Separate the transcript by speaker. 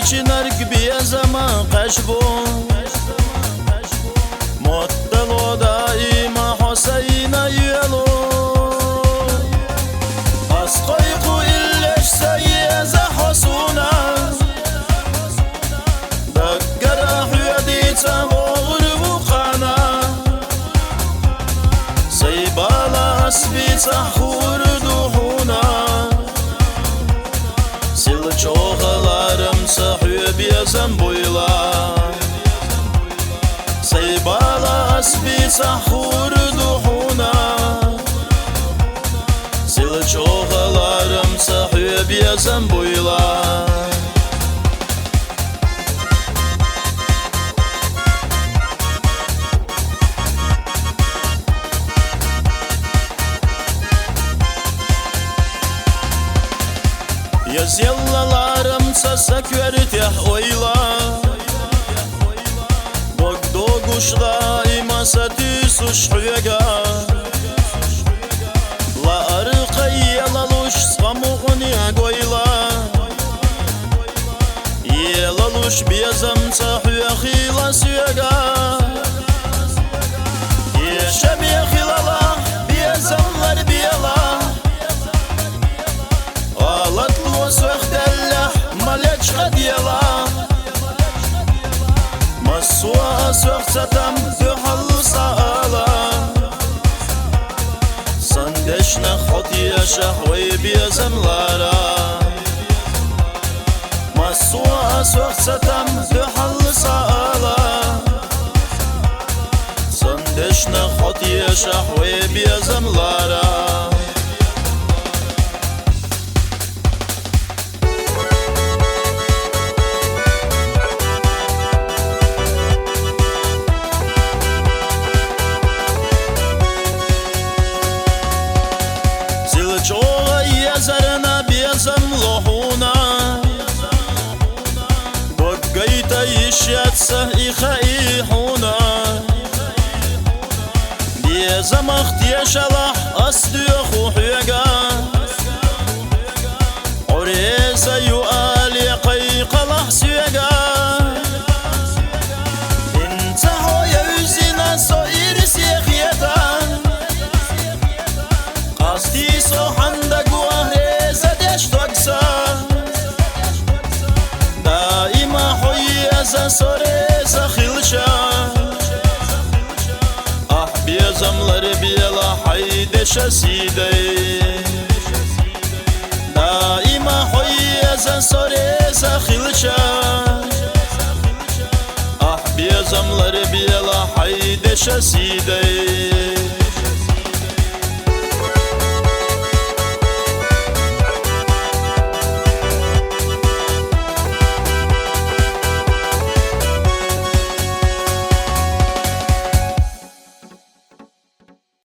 Speaker 1: چنرگ بیا زمان قشبون مطلو دائما حسین یلو اسقیقو ایلش سیز حسونا دقر احیدی تمغرب قانا سیبال اسبی تحور دوحونا سل çoğalarım sahüye biyazem boyla Seybala asbi sahur duhuna Sil çoğalarım sahüye biyazem boyla Yaz yallalarım sasak verteh oyla Bogdo guşla imasati sushuyega La arqa yalalush skamuğni goyla Yalalush biyazam sahuya khila suyega Yesham ya khilala biyazamlar biyala مسوا سوختم دهل سالا سندشنا خطي شهوي بيزملارا مسوا سوختم دهل سالا سندشنا خطي شهوي بيزملارا Çoğa yazarına biyazam lohuna Bogayta yişyatsa iha ihuna Biyazam ahtiyaşalah asdiyo huhyega Oreza yuali qayqalah suyega İntaho yüzina soir siyahiyata Qasdi sohanda guahreza deshtogsa Daima hoyyaza soreza khilsha Ah biyazamları biyala haydesha sidey Daima hoyyaza soreza khilsha Ah biyazamları biyala haydesha sidey